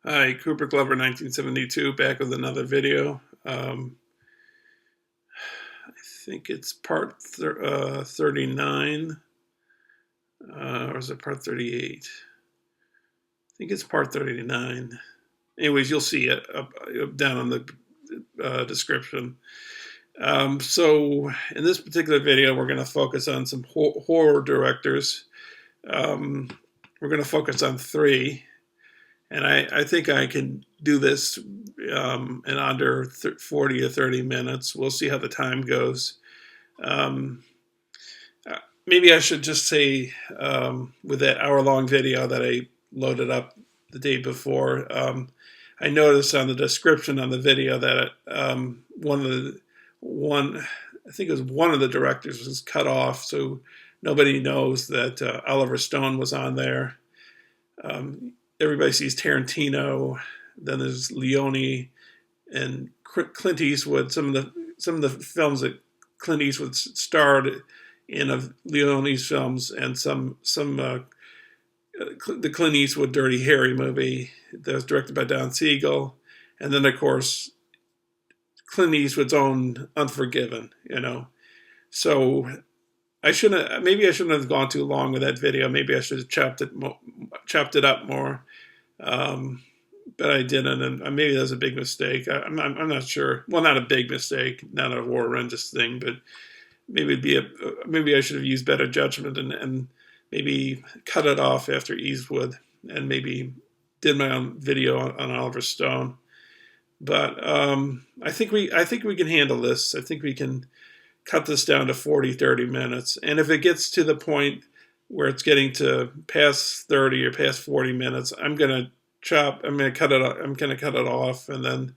Hi, Cooper Glover 1972, back with another video. I think it's part 39, or is it part 38? I think it's part 39. Anyways, you'll see it down in the description. So in this particular video, we're going to focus on some horror directors. We're going to focus on three. And I think I can do this in under 40 or 30 minutes. We'll see how the time goes. Um, Maybe I should just say, with that hour-long video that I loaded up the day before, I noticed on the description on the video that I think it was one of the directors was cut off, so nobody knows that Oliver Stone was on there. Everybody sees Tarantino. Then there's Leone and Clint Eastwood. Some of the films that Clint Eastwood starred in of Leone's films, and the Clint Eastwood Dirty Harry movie that was directed by Don Siegel, and then of course Clint Eastwood's own Unforgiven. So maybe I shouldn't have gone too long with that video. Maybe I should have chopped it up more. But I didn't, and maybe that was a big mistake. I'm not sure. Well, not a big mistake, not a horrendous thing, but maybe maybe I should have used better judgment and maybe cut it off after Eastwood, and maybe did my own video on Oliver Stone. But I think we can handle this. I think we can cut this down to 40, 30 minutes. And if it gets to the point where it's getting to past 30 or past 40 minutes, I'm going to cut it off, and then,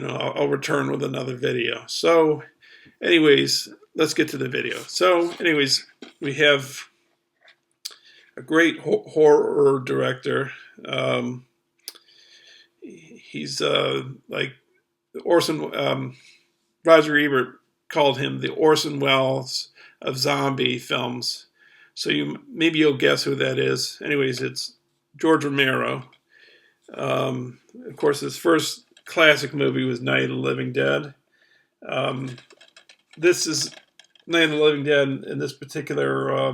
I'll return with another video. So anyways, let's get to the video. So anyways, we have a great horror director. He's like Orson, Roger Ebert called him the Orson Welles of zombie films. So maybe you'll guess who that is. Anyways, it's George Romero. Of course, his first classic movie was Night of the Living Dead. This is Night of the Living Dead, in this particular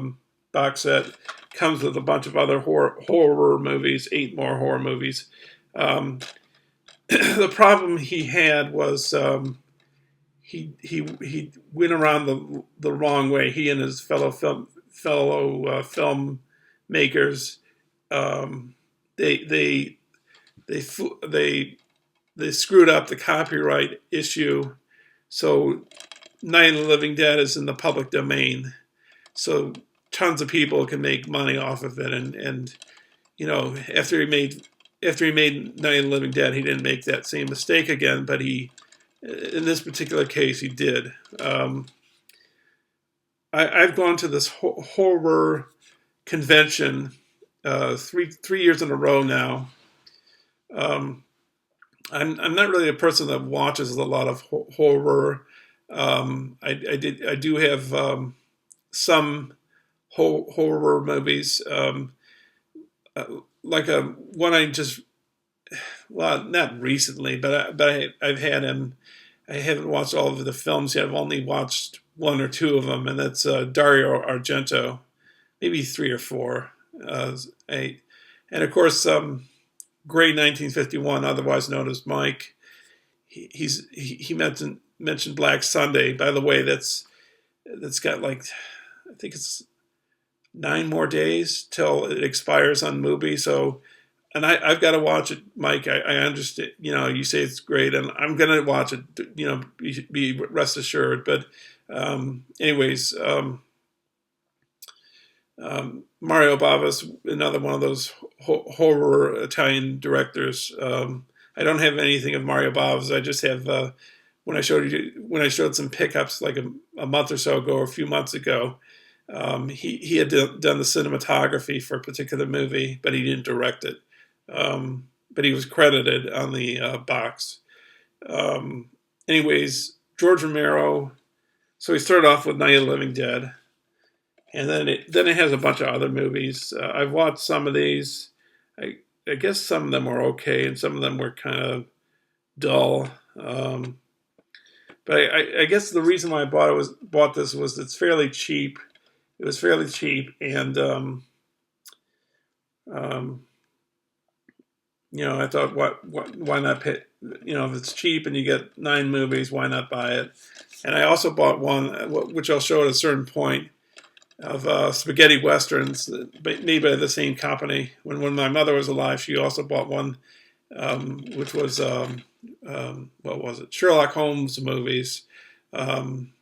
box set comes with a bunch of other horror movies, 8 more horror movies. The problem he had was he went around the wrong way. He and his fellow filmmakers, they screwed up the copyright issue. So Night of the Living Dead is in the public domain, so tons of people can make money off of it. And after he made Night of the Living Dead, he didn't make that same mistake again. But in this particular case, he did. I've gone to this horror convention 3 years in a row now. I'm not really a person that watches a lot of horror. I do have some horror movies, like one not recently, but I've had him. I haven't watched all of the films yet. I've only watched 1 or 2 of them, and that's Dario Argento, maybe 3 or 4. And of course, Gray 1951, otherwise known as Mike. He mentioned Black Sunday. By the way, that's got I think it's 9 more days till it expires on Mubi. So, and I've got to watch it, Mike. I understand. You say it's great, and I'm going to watch it. Be rest assured. But anyways, Mario Bava's another one of those horror Italian directors. I don't have anything of Mario Bava's. I just have when I showed some pickups like a month or so ago, or a few months ago. He had done the cinematography for a particular movie, but he didn't direct it. But he was credited on the box. Anyways, George Romero. So he started off with Night of the Living Dead, and then it has a bunch of other movies. I've watched some of these. I guess some of them were okay, and some of them were kind of dull. But I guess the reason why I bought this was it's fairly cheap. It was fairly cheap, and um, I thought, why not pay? If it's cheap and you get 9 movies, why not buy it? And I also bought one, which I'll show at a certain point, of spaghetti westerns made by the same company. When my mother was alive, she also bought one, which was what was it? Sherlock Holmes movies. Um,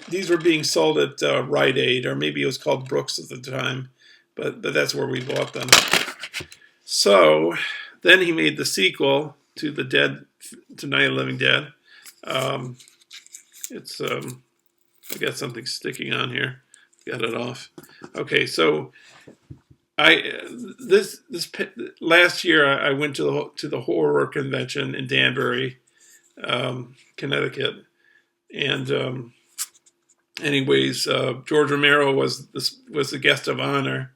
these were being sold at Rite Aid, or maybe it was called Brooks at the time, but that's where we bought them. So then he made the sequel to Night of the Living Dead. It's I got something sticking on here. Got it off. Okay, so this last year I went to the horror convention in Danbury, Connecticut, and anyways, George Romero was the guest of honor.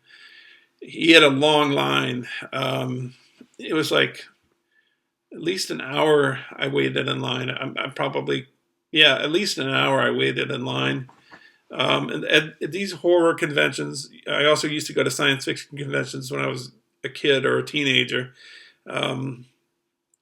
He had a long line. It was like at least an hour I waited in line. I'm probably, at least an hour I waited in line. And at these horror conventions, I also used to go to science fiction conventions when I was a kid or a teenager. You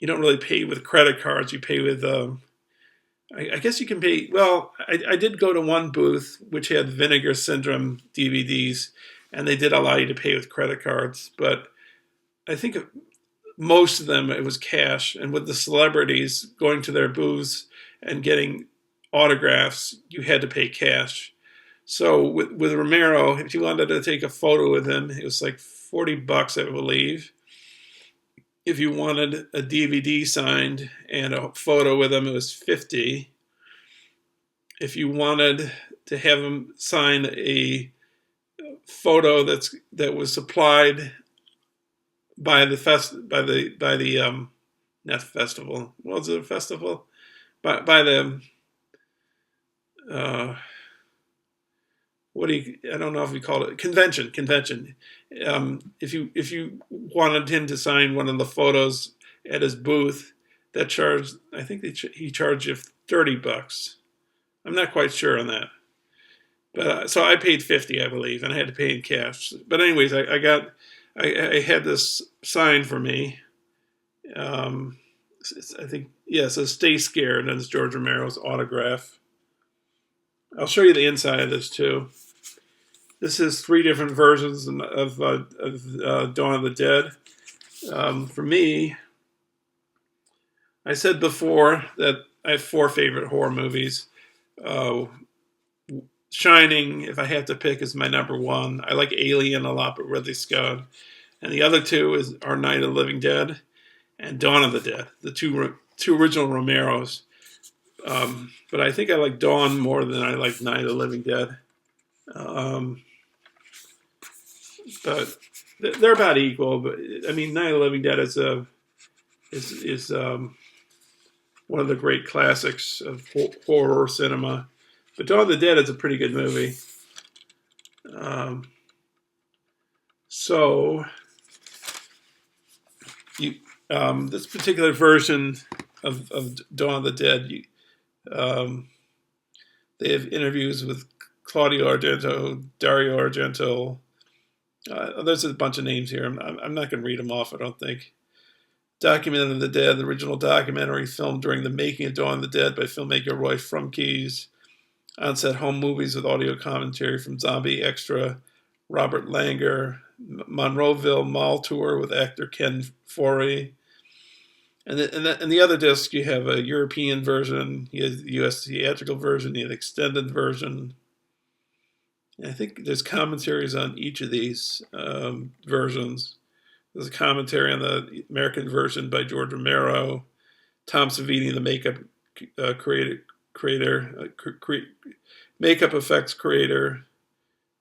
don't really pay with credit cards. You pay with, I guess you can pay. Well, I did go to one booth which had Vinegar Syndrome DVDs, and they did allow you to pay with credit cards. But I think most of them, it was cash. And with the celebrities going to their booths and getting autographs, you had to pay cash. So with Romero, if you wanted to take a photo with him, it was like $40, I believe. If you wanted a DVD signed and a photo with him, it was $50. If you wanted to have him sign a photo that was supplied by the not festival. What was it, a festival? By the I don't know if we call it convention. If you wanted him to sign one of the photos at his booth, that charged, I think he charged you $30. I'm not quite sure on that, but so I paid $50, I believe, and I had to pay in cash. But anyways, I had this signed for me. I think, it says "Stay Scared," and it's George Romero's autograph. I'll show you the inside of this too. This is 3 different versions of Dawn of the Dead. For me, I said before that I have 4 favorite horror movies. Shining, if I have to pick, is my number 1. I like Alien a lot, but Ridley Scott. And the other 2 are Night of the Living Dead and Dawn of the Dead, the two original Romeros. But I think I like Dawn more than I like Night of the Living Dead. But they're about equal. But I mean, Night of the Living Dead is one of the great classics of horror cinema. But Dawn of the Dead is a pretty good movie. This particular version of Dawn of the Dead, they have interviews with Claudio Argento, Dario Argento. There's a bunch of names here. I'm not going to read them off, I don't think. Document of the Dead, the original documentary filmed during the making of Dawn of the Dead by filmmaker Roy Frumkes. On-set home movies with audio commentary from Zombie Extra, Robert Langer. Monroeville Mall Tour with actor Ken Foree. And the other disc, you have a European version, you have the U.S. theatrical version, you have the extended version. And I think there's commentaries on each of these versions. There's a commentary on the American version by George Romero, Tom Savini, the makeup makeup effects creator,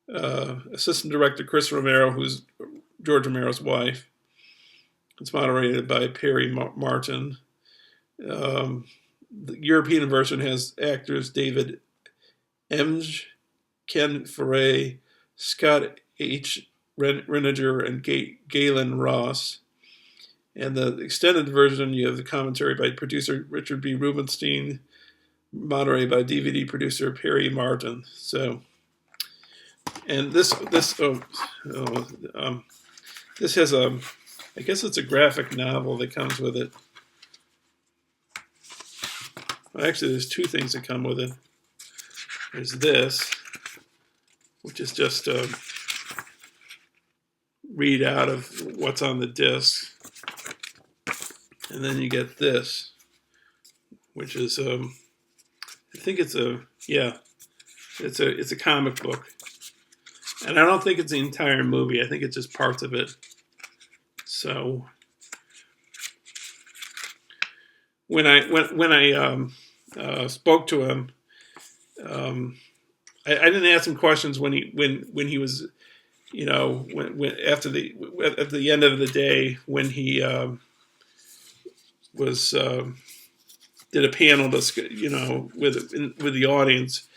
assistant director Chris Romero, who's George Romero's wife. It's moderated by Perry Martin. The European version has actors David Emge, Ken Foree, Scott H. Reniger and Galen Ross. And the extended version, you have the commentary by producer Richard B. Rubenstein, moderated by DVD producer Perry Martin. So, and this has a, I guess it's a graphic novel that comes with it. Well, actually, there's two things that come with it. There's this, which is just a read out of what's on the disc. And then you get this, which is, I think it's a comic book. And I don't think it's the entire movie. I think it's just parts of it. So when I spoke to him, I didn't ask him questions when he was, when at the end of the day when he did a panel, with the audience.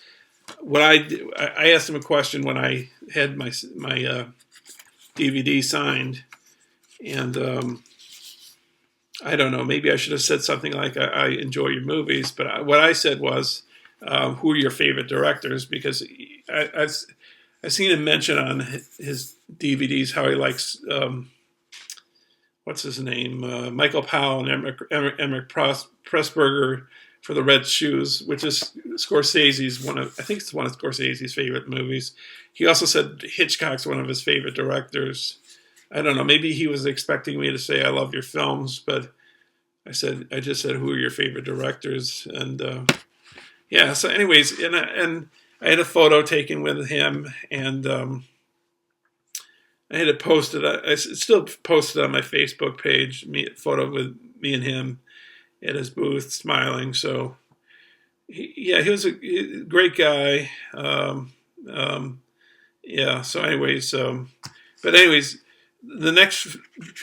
What I asked him a question when I had my DVD signed, and I don't know, maybe I should have said something like, I enjoy your movies, but what I said was, who are your favorite directors? Because I've seen him mention on his DVDs how he likes, what's his name, Michael Powell and Emmerich Pressburger for The Red Shoes, which is Scorsese's I think it's one of Scorsese's favorite movies. He also said Hitchcock's one of his favorite directors. I don't know, maybe he was expecting me to say I love your films, but I just said, who are your favorite directors? And yeah, so anyways, and I had a photo taken with him, and I had it posted. It's still posted on my Facebook page. A photo with me and him at his booth, smiling. So, he was a great guy. Yeah. So, anyways, but anyways, the next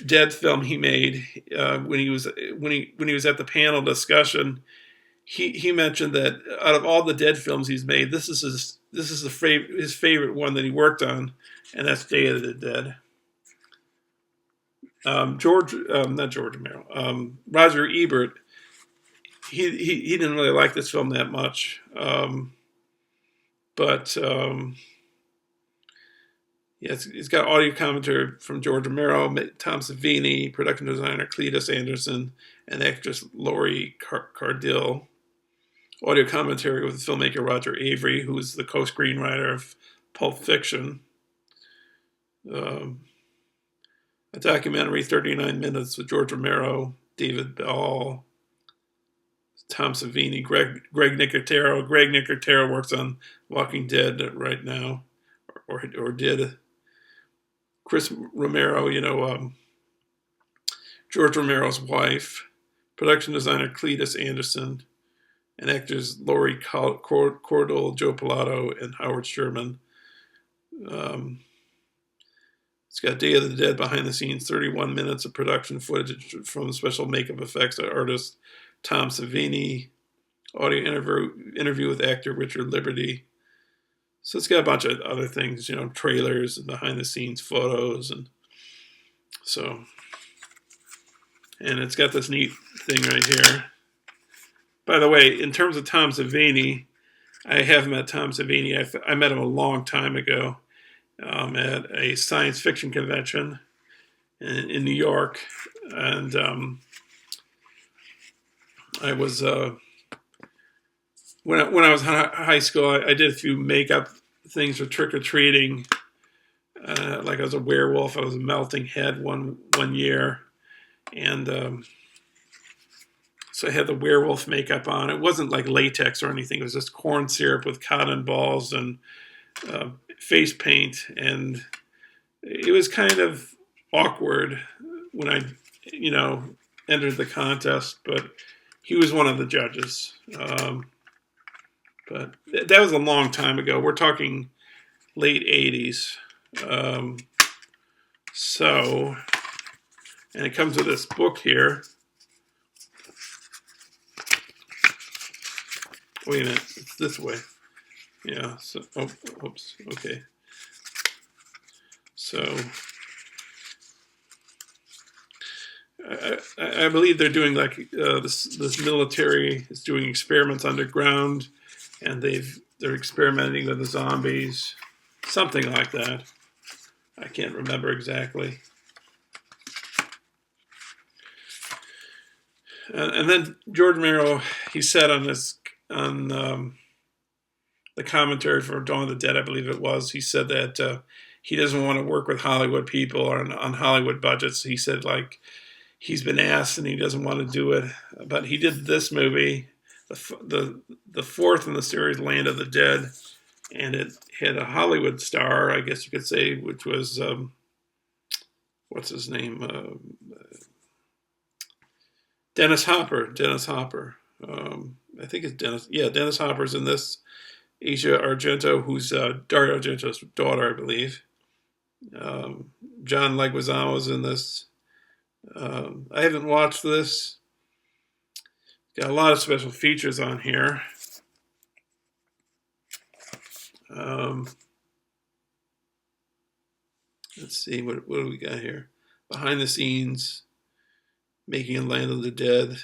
Dead film he made, when he was at the panel discussion, he mentioned that out of all the Dead films he's made, this is his favorite one that he worked on, and that's Day of the Dead. Not George Romero. Roger Ebert. He didn't really like this film that much, but it's got audio commentary from George Romero, Tom Savini, production designer Cletus Anderson, and actress Laurie Cardill. Audio commentary with filmmaker Roger Avery, who is the co-screenwriter of Pulp Fiction. A documentary, 39 minutes, with George Romero, David Ball, Tom Savini, Greg Nicotero. Greg Nicotero works on Walking Dead right now, or did. Chris Romero, George Romero's wife. Production designer Cletus Anderson, and actors Laurie Cordell, Joe Pilato, and Howard Sherman. It's got Day of the Dead behind the scenes, 31 minutes of production footage from special makeup effects artist Tom Savini, audio interview with actor Richard Liberty. So it's got a bunch of other things, trailers and behind the scenes photos, and it's got this neat thing right here. By the way, in terms of Tom Savini, I have met Tom Savini. I met him a long time ago at a science fiction convention in New York, and I was when I was in high school, I did a few makeup things for trick or treating. Like I was a werewolf. I was a melting head one year, and so I had the werewolf makeup on. It wasn't like latex or anything. It was just corn syrup with cotton balls and face paint, and it was kind of awkward when I, entered the contest. But he was one of the judges. But that was a long time ago. We're talking late 80s. And it comes with this book here. Wait a minute, it's this way. Yeah, so, oops, okay. So I believe they're doing like this military is doing experiments underground, and they're experimenting with the zombies, something like that. I can't remember exactly. And then George Romero, he said on the commentary for Dawn of the Dead, I believe it was, he said that he doesn't want to work with Hollywood people or on Hollywood budgets. He said like he's been asked and he doesn't want to do it, but he did this movie, the fourth in the series, Land of the Dead, and it had a Hollywood star, I guess you could say, which was what's his name, Dennis Hopper. I think it's Dennis. Yeah, Dennis Hopper's in this. Asia Argento, who's Dario Argento's daughter, I believe. John Leguizamo's in this. I haven't watched this. Got a lot of special features on here. Let's see, what do we got here? Behind the scenes, making a Land of the Dead.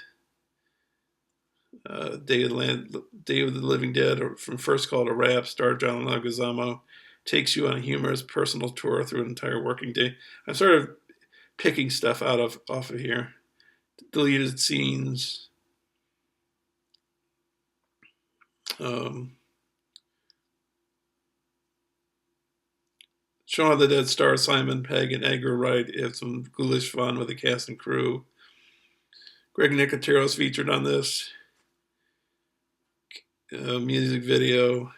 Day of the Living Dead, or from First Call to Rap, star John Leguizamo, takes you on a humorous personal tour through an entire working day. I'm sort of picking stuff off of here. Deleted scenes. Shaun of the Dead star Simon Pegg and Edgar Wright have some ghoulish fun with the cast and crew. Greg Nicotero's featured on this. Music video,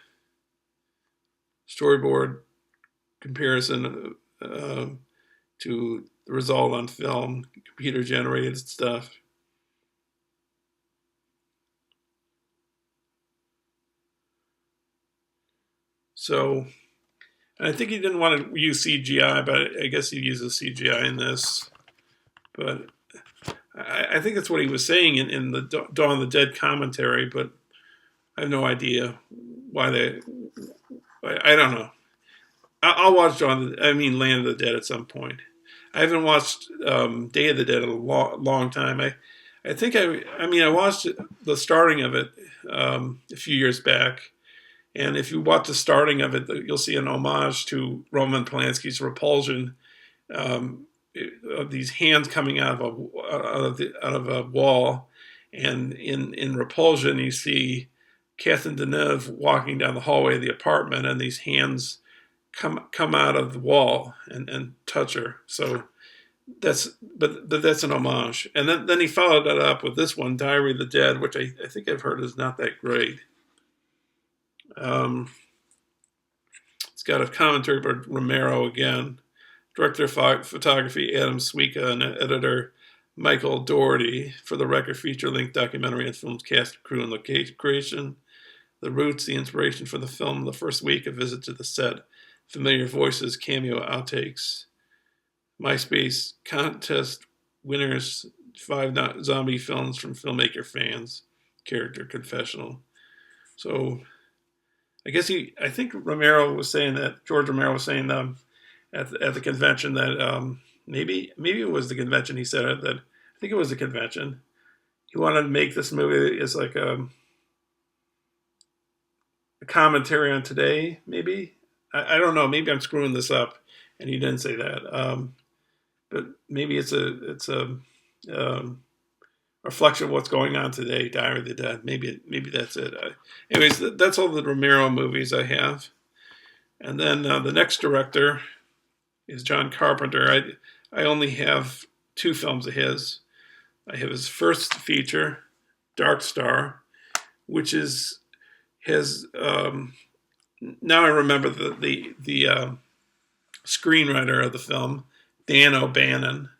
storyboard comparison to the result on film, computer generated stuff. So I think he didn't want to use CGI, but I guess he uses CGI in this. But I think that's what he was saying in the Dawn of the Dead commentary, but I have no idea why I don't know. I'll watch Land of the Dead at some point. I haven't watched Day of the Dead in a long time. I think I watched the starting of it a few years back, and if you watch the starting of it, you'll see an homage to Roman Polanski's Repulsion. These hands coming out of a wall, and in Repulsion you see Catherine Deneuve walking down the hallway of the apartment, and these hands come out of the wall and touch her. So that's an homage. And then he followed that up with this one, Diary of the Dead, which I think I've heard is not that great. It's got a commentary by Romero again, director of photography Adam Suica, and editor Michael Dougherty for the record feature-length documentary and film's cast, crew, and location creation. The roots, the inspiration for the film, the first week, a visit to the set, familiar voices, cameo outtakes, MySpace contest winners, 5 zombie films from filmmaker fans, character confessional. So I think George Romero was saying at the convention that maybe it was the convention. He said that I think it was the convention. He wanted to make this movie as like a commentary on today, maybe. I don't know. Maybe I'm screwing this up, and he didn't say that. But maybe it's a reflection of what's going on today. Diary of the Dead. Maybe that's it. Anyways, that's all the Romero movies I have. And then the next director is John Carpenter. I only have 2 films of his. I have his first feature, Dark Star, which is his. Now I remember the screenwriter of the film, Dan O'Bannon.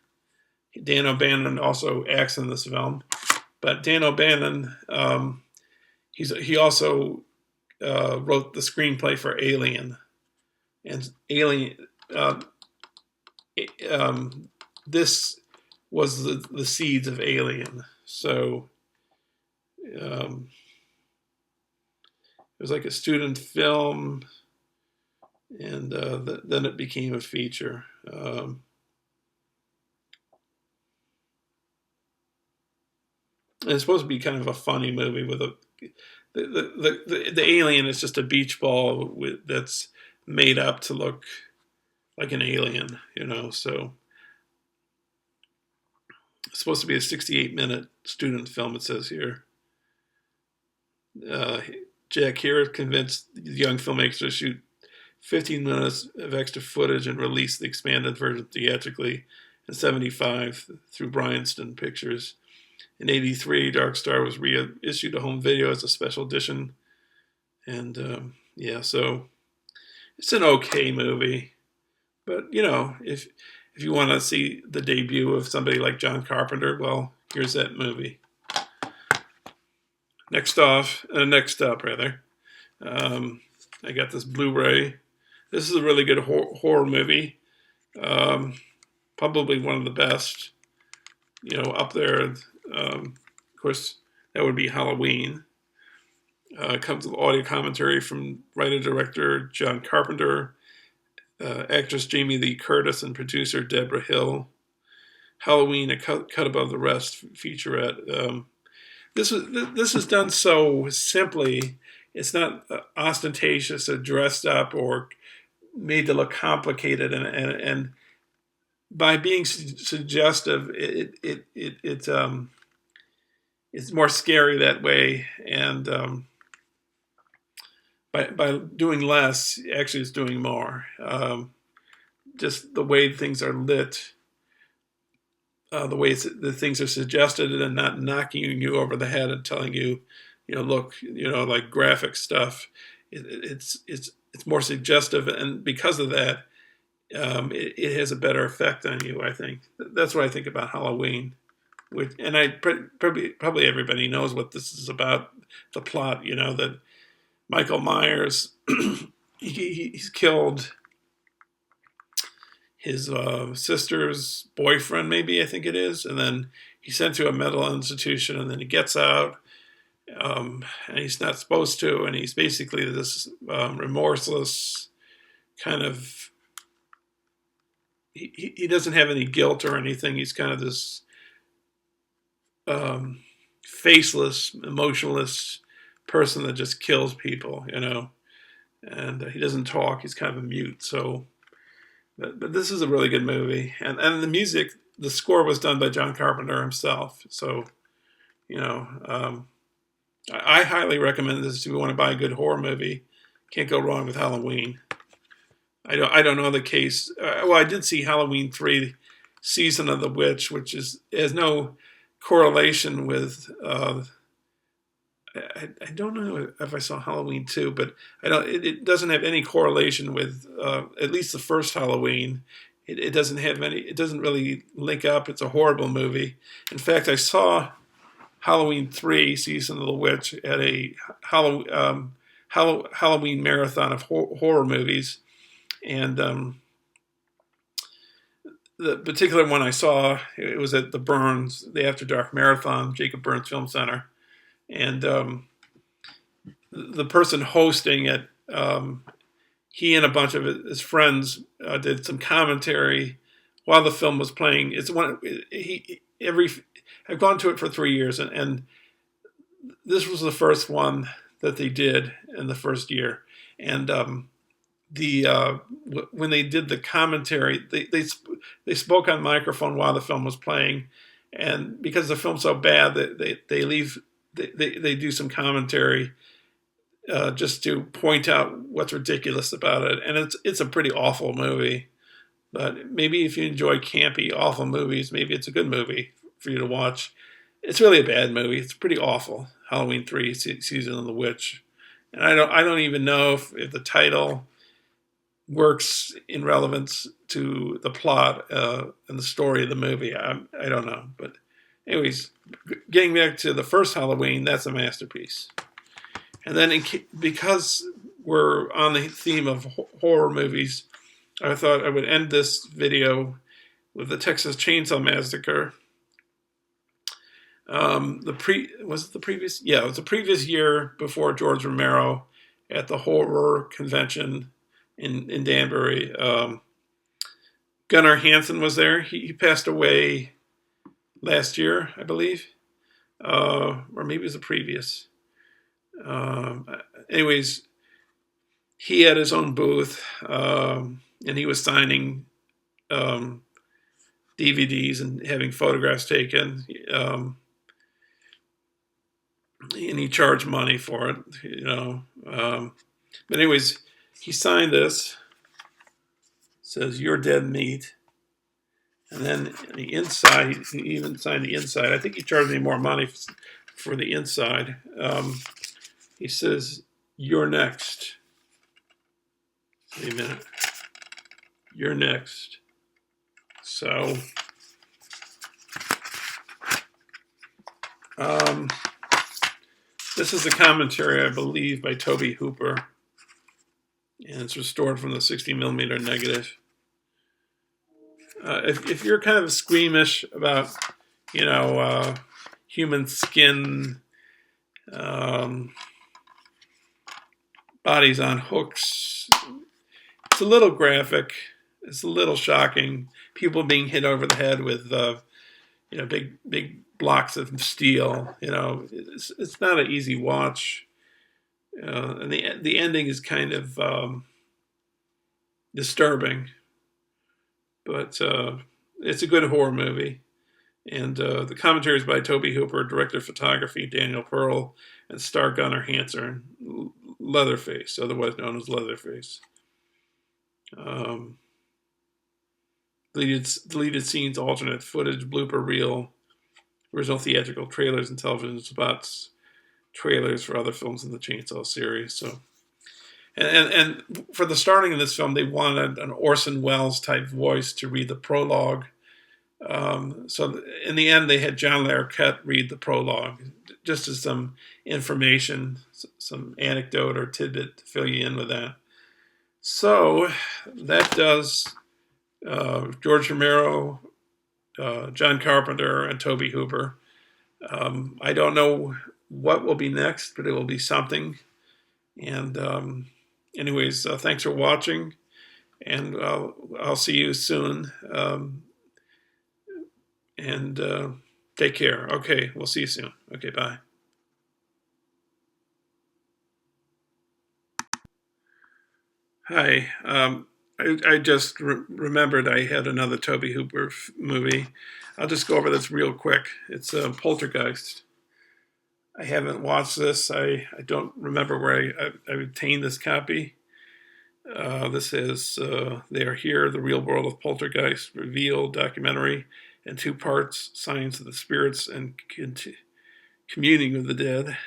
Dan O'Bannon also acts in this film, but Dan O'Bannon, he also wrote the screenplay for Alien, and Alien. This was the seeds of Alien, so it was like a student film. and then it became a feature. And it's supposed to be kind of a funny movie with the alien is just a beach ball that's made up to look like an alien, So it's supposed to be a 68-minute student film. It says here. Jack Herer convinced young filmmakers to shoot 15 minutes of extra footage and release the expanded version theatrically in '75 through Bryanston Pictures. In '83, Dark Star was reissued a home video as a special edition. And so it's an okay movie. But, if you want to see the debut of somebody like John Carpenter, well, here's that movie. Next up, I got this Blu-ray. This is a really good horror movie. Probably one of the best, up there. Of course, that would be Halloween. Comes with audio commentary from writer-director John Carpenter, actress Jamie Lee Curtis, and producer Deborah Hill. Halloween, a cut above the rest featurette. This is done so simply. It's not ostentatious or dressed up or made to look complicated, and by being suggestive, it's more scary that way. And by doing less, actually, it's doing more. Just the way things are lit. The way the things are suggested and not knocking you over the head and telling you, look, like graphic stuff. It's more suggestive, and because of that, it has a better effect on you. I think that's what I think about Halloween. And probably everybody knows what this is about. The plot, that Michael Myers he's killed his sister's boyfriend, maybe, I think it is. And then he's sent to a mental institution, and then he gets out, and he's not supposed to. And he's basically this remorseless kind of, he doesn't have any guilt or anything. He's kind of this faceless, emotionless person that just kills people, And he doesn't talk. He's kind of a mute. So... But this is a really good movie. And the music, the score was done by John Carpenter himself. So, I highly recommend this if you want to buy a good horror movie. Can't go wrong with Halloween. I don't know the case. I did see Halloween 3, Season of the Witch, which has no correlation with... I don't know if I saw Halloween 2, but it doesn't have any correlation with at least the first Halloween. It doesn't have any. It doesn't really link up. It's a horrible movie. In fact, I saw Halloween 3, Season of the Witch, at a Halloween marathon of horror movies, and the particular one I saw, it was at the After Dark Marathon, Jacob Burns Film Center. And the person hosting it, he and a bunch of his friends did some commentary while the film was playing. It's I've gone to it for 3 years, and this was the first one that they did in the first year. And when they did the commentary, they spoke on microphone while the film was playing, and because the film's so bad, they leave. They do some commentary just to point out what's ridiculous about it, and it's a pretty awful movie. But maybe if you enjoy campy, awful movies, maybe it's a good movie for you to watch. It's really a bad movie. It's pretty awful. Halloween 3, Season of the Witch, and I don't even know if the title works in relevance to the plot and the story of the movie. I don't know, but. Anyways, getting back to the first Halloween, that's a masterpiece. And then because we're on the theme of horror movies, I thought I would end this video with the Texas Chainsaw Massacre. Was it the previous? Yeah, it was the previous year before George Romero at the horror convention in Danbury. Gunnar Hansen was there. He passed away last year, I believe, or maybe it was the previous. Anyways, he had his own booth, and he was signing DVDs and having photographs taken. And he charged money for it, But anyways, he signed this. It says, "You're dead meat." And then the inside, he even signed the inside. I think he charged me more money for the inside. He says, "You're next." Wait a minute. "You're next." So, this is a commentary, I believe, by Tobe Hooper, and it's restored from the 60mm negative. If you're kind of squeamish about, human skin, bodies on hooks, it's a little graphic. It's a little shocking. People being hit over the head with, big blocks of steel. It's not an easy watch. And the ending is kind of disturbing, but it's a good horror movie. And the commentary is by Tobe Hooper, director of photography Daniel Pearl, and star Gunnar Hansen, Leatherface, otherwise known as Leatherface. Deleted scenes, alternate footage, blooper reel, original theatrical trailers and television spots, trailers for other films in the Chainsaw series. So, and for the starting of this film, they wanted an Orson Welles type voice to read the prologue. So in the end, they had John Larroquette read the prologue, just as some information, some anecdote or tidbit to fill you in with that. So that does George Romero, John Carpenter, and Tobe Hooper. I don't know what will be next, but it will be something. And anyways, thanks for watching, and I'll see you soon. And take care. Okay, we'll see you soon. Okay, bye. Hi. I just remembered I had another Tobe Hooper movie. I'll just go over this real quick. It's Poltergeist. I haven't watched this. I don't remember where I obtained this copy. This is They Are Here, The Real World of Poltergeist, Revealed documentary in 2 parts, Signs of the Spirits and Communing with the Dead.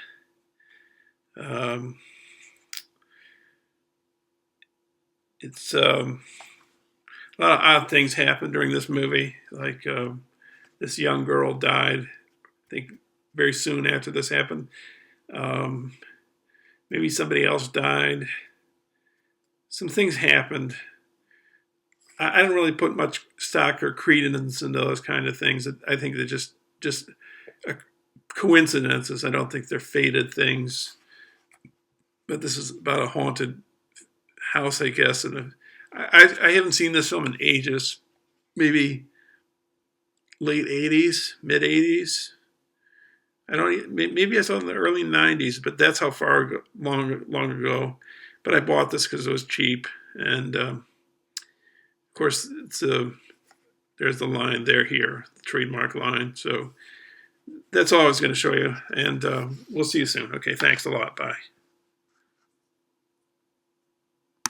It's a lot of odd things happened during this movie. Like this young girl died, I think, very soon after this happened. Maybe somebody else died. Some things happened. I don't really put much stock or credence into those kind of things. I think they're just coincidences. I don't think they're fated things. But this is about a haunted house, I guess. And I haven't seen this film in ages. Maybe late 80s, mid 80s. Maybe I saw it in the early 90s, but that's how long ago. But I bought this because it was cheap, and of course it's there's the line "They're Here," the trademark line. So that's all I was going to show you, and we'll see you soon. Okay, thanks a lot. Bye.